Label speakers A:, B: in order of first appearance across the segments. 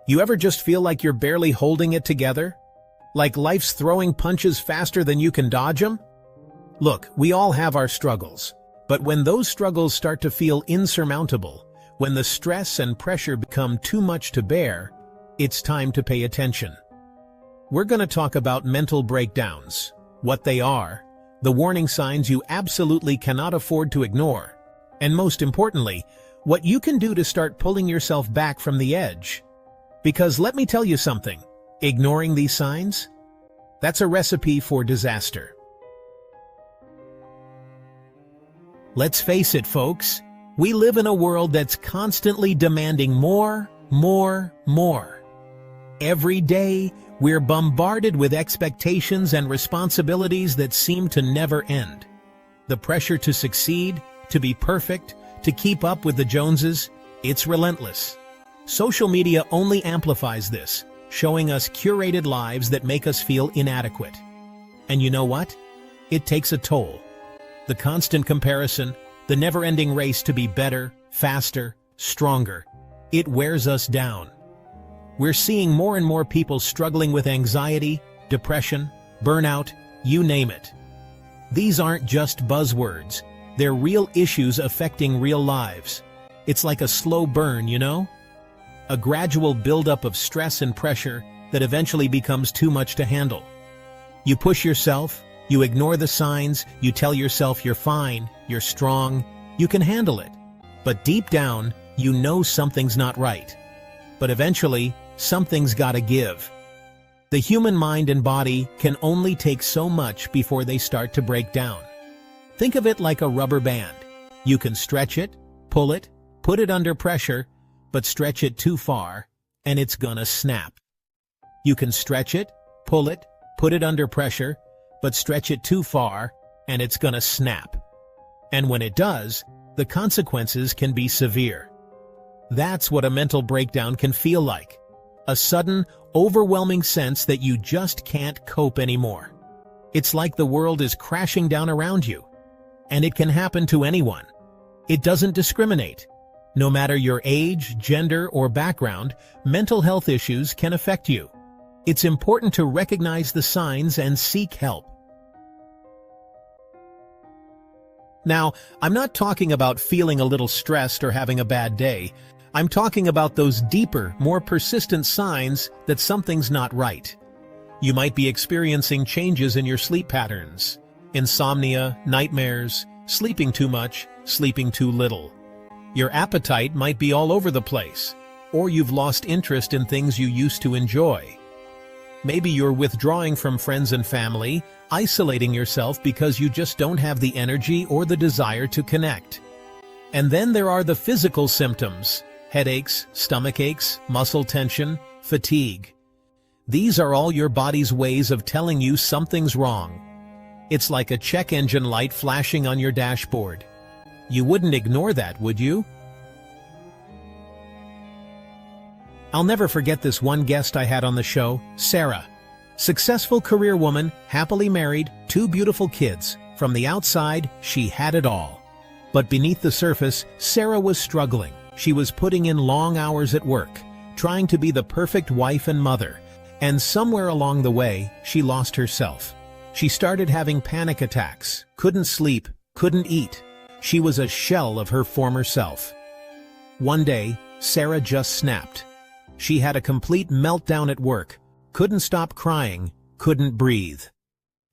A: You ever just feel like you're barely holding it together? Like life's throwing punches faster than you can dodge them? Look, we all have our struggles. But when those struggles start to feel insurmountable, when the stress and pressure become too much to bear, it's time to pay attention. We're going to talk about mental breakdowns, what they are, the warning signs you absolutely cannot afford to ignore, and most importantly, what you can do to start pulling yourself back from the edge. Because let me tell you something, ignoring these signs? That's a recipe for disaster. Let's face it, folks, we live in a world that's constantly demanding more. Every day, we're bombarded with expectations and responsibilities that seem to never end. The pressure to succeed, to be perfect, to keep up with the Joneses, it's relentless. Social media only amplifies this, showing us curated lives that make us feel inadequate. And you know what? It takes a toll. The constant comparison, the never-ending race to be better, faster, stronger, it wears us down. We're seeing more and more people struggling with anxiety, depression, burnout, you name it. These aren't just buzzwords. They're real issues affecting real lives. It's like a slow burn, you know? A gradual buildup of stress and pressure that eventually becomes too much to handle. You push yourself, you ignore the signs, you tell yourself you're fine, you're strong, you can handle it. But deep down, you know something's not right. But eventually, something's gotta give. The human mind and body can only take so much before they start to break down. Think of it like a rubber band. You can stretch it, pull it, put it under pressure, but stretch it too far, and it's gonna snap. You can stretch it, pull it, put it under pressure, but stretch it too far, and it's gonna snap. And when it does, the consequences can be severe. That's what a mental breakdown can feel like. A sudden, overwhelming sense that you just can't cope anymore. It's like the world is crashing down around you. And it can happen to anyone. It doesn't discriminate. No matter your age, gender, or background, mental health issues can affect you. It's important to recognize the signs and seek help. Now, I'm not talking about feeling a little stressed or having a bad day. I'm talking about those deeper, more persistent signs that something's not right. You might be experiencing changes in your sleep patterns. Insomnia, nightmares, sleeping too much, sleeping too little. Your appetite might be all over the place, or you've lost interest in things you used to enjoy. Maybe you're withdrawing from friends and family, isolating yourself because you just don't have the energy or the desire to connect. And then there are the physical symptoms: headaches, stomach aches, muscle tension, fatigue. These are all your body's ways of telling you something's wrong. It's like a check engine light flashing on your dashboard. You wouldn't ignore that, would you? I'll never forget this one guest I had on the show, Sarah. Successful career woman, happily married, 2 beautiful kids. From the outside, she had it all. But beneath the surface, Sarah was struggling. She was putting in long hours at work, trying to be the perfect wife and mother. And somewhere along the way, she lost herself. She started having panic attacks, couldn't sleep, couldn't eat. She was a shell of her former self. One day, Sarah just snapped. She had a complete meltdown at work, couldn't stop crying, couldn't breathe.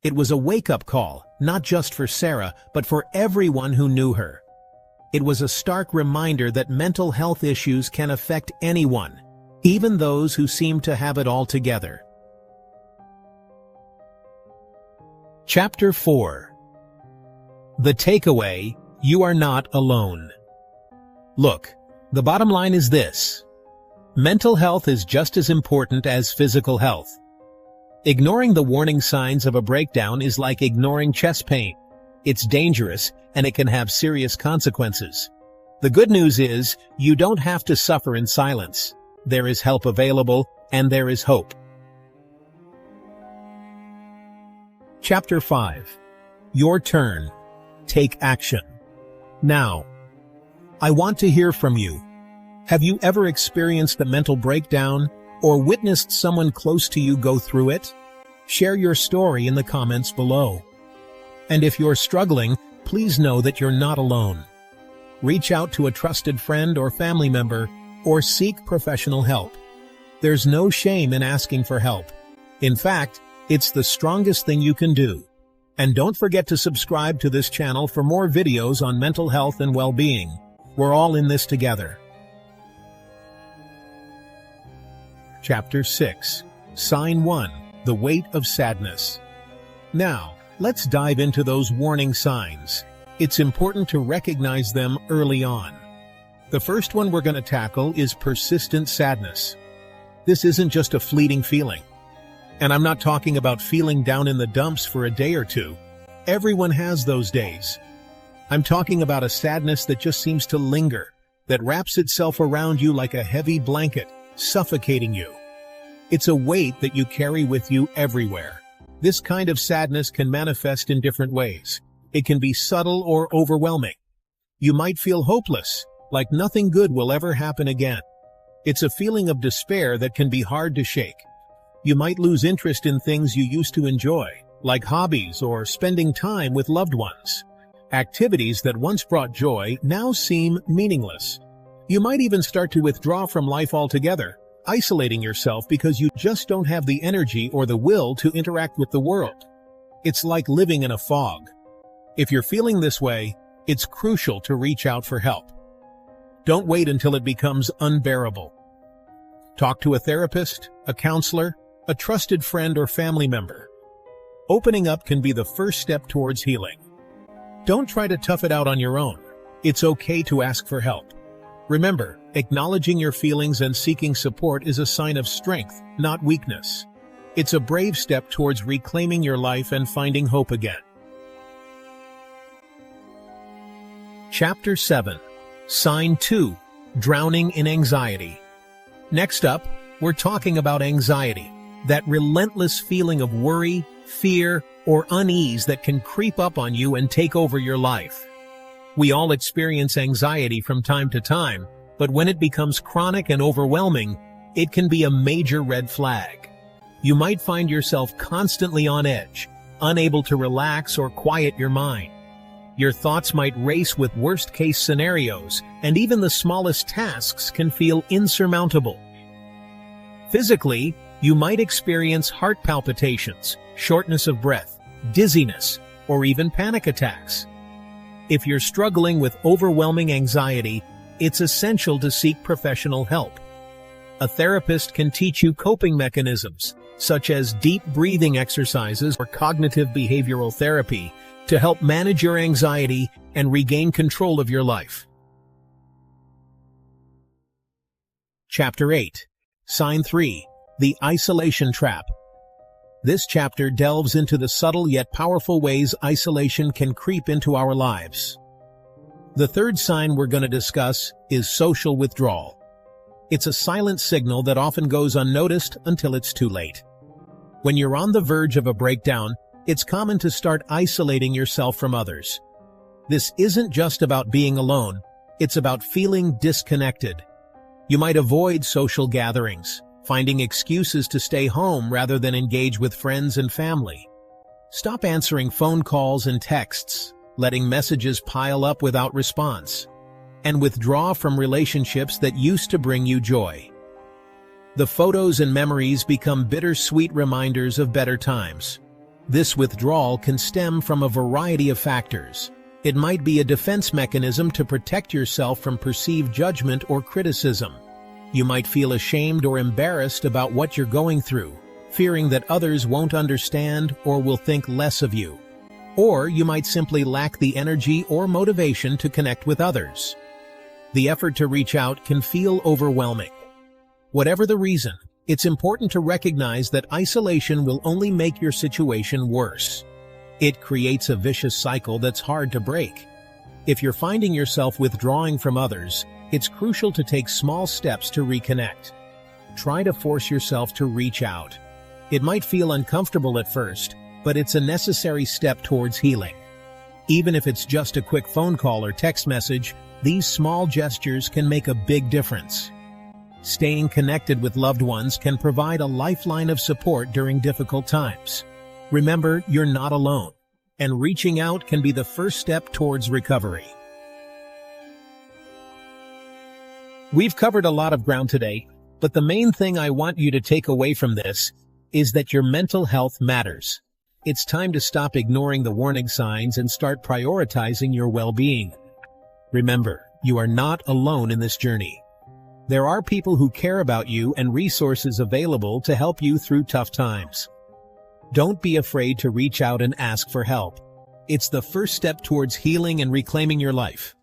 A: It was a wake-up call, not just for Sarah, but for everyone who knew her. It was a stark reminder that mental health issues can affect anyone, even those who seem to have it all together. Chapter 4. The takeaway: you are not alone. Look, the bottom line is this. Mental health is just as important as physical health. Ignoring the warning signs of a breakdown is like ignoring chest pain. It's dangerous, and it can have serious consequences. The good news is, you don't have to suffer in silence. There is help available, and there is hope. Chapter 5. Your turn. Take action. Now, I want to hear from you. Have you ever experienced a mental breakdown, or witnessed someone close to you go through it? Share your story in the comments below. And if you're struggling, please know that you're not alone. Reach out to a trusted friend or family member, or seek professional help. There's no shame in asking for help. In fact, it's the strongest thing you can do. And don't forget to subscribe to this channel for more videos on mental health and well-being. We're all in this together. Chapter 6. Sign 1. The Weight of Sadness. Now, let's dive into those warning signs. It's important to recognize them early on. The first one we're going to tackle is persistent sadness. This isn't just a fleeting feeling. And I'm not talking about feeling down in the dumps for a day or two. Everyone has those days. I'm talking about a sadness that just seems to linger, that wraps itself around you like a heavy blanket, suffocating you. It's a weight that you carry with you everywhere. This kind of sadness can manifest in different ways. It can be subtle or overwhelming. You might feel hopeless, like nothing good will ever happen again. It's a feeling of despair that can be hard to shake. You might lose interest in things you used to enjoy, like hobbies or spending time with loved ones. Activities that once brought joy now seem meaningless. You might even start to withdraw from life altogether, isolating yourself because you just don't have the energy or the will to interact with the world. It's like living in a fog. If you're feeling this way, it's crucial to reach out for help. Don't wait until it becomes unbearable. Talk to a therapist, a counselor, a trusted friend or family member. Opening up can be the first step towards healing. Don't try to tough it out on your own. It's okay to ask for help. Remember, acknowledging your feelings and seeking support is a sign of strength, not weakness. It's a brave step towards reclaiming your life and finding hope again. Chapter 7. Sign 2. Drowning in Anxiety. Next up, we're talking about anxiety, that relentless feeling of worry, fear, or unease that can creep up on you and take over your life. We all experience anxiety from time to time, but when it becomes chronic and overwhelming, it can be a major red flag. You might find yourself constantly on edge, unable to relax or quiet your mind. Your thoughts might race with worst-case scenarios, and even the smallest tasks can feel insurmountable. Physically, you might experience heart palpitations, shortness of breath, dizziness, or even panic attacks. If you're struggling with overwhelming anxiety, it's essential to seek professional help. A therapist can teach you coping mechanisms, such as deep breathing exercises or cognitive behavioral therapy, to help manage your anxiety and regain control of your life. Chapter 8. Sign 3. The Isolation Trap. This chapter delves into the subtle yet powerful ways isolation can creep into our lives. The third sign we're going to discuss is social withdrawal. It's a silent signal that often goes unnoticed until it's too late. When you're on the verge of a breakdown, it's common to start isolating yourself from others. This isn't just about being alone, it's about feeling disconnected. You might avoid social gatherings, finding excuses to stay home rather than engage with friends and family. Stop answering phone calls and texts, letting messages pile up without response, and withdraw from relationships that used to bring you joy. The photos and memories become bittersweet reminders of better times. This withdrawal can stem from a variety of factors. It might be a defense mechanism to protect yourself from perceived judgment or criticism. You might feel ashamed or embarrassed about what you're going through, fearing that others won't understand or will think less of you. Or you might simply lack the energy or motivation to connect with others. The effort to reach out can feel overwhelming. Whatever the reason, it's important to recognize that isolation will only make your situation worse. It creates a vicious cycle that's hard to break. If you're finding yourself withdrawing from others, it's crucial to take small steps to reconnect. Try to force yourself to reach out. It might feel uncomfortable at first, but it's a necessary step towards healing. Even if it's just a quick phone call or text message, these small gestures can make a big difference. Staying connected with loved ones can provide a lifeline of support during difficult times. Remember, you're not alone, and reaching out can be the first step towards recovery. We've covered a lot of ground today, but the main thing I want you to take away from this is that your mental health matters. It's time to stop ignoring the warning signs and start prioritizing your well-being. Remember, you are not alone in this journey. There are people who care about you and resources available to help you through tough times. Don't be afraid to reach out and ask for help. It's the first step towards healing and reclaiming your life.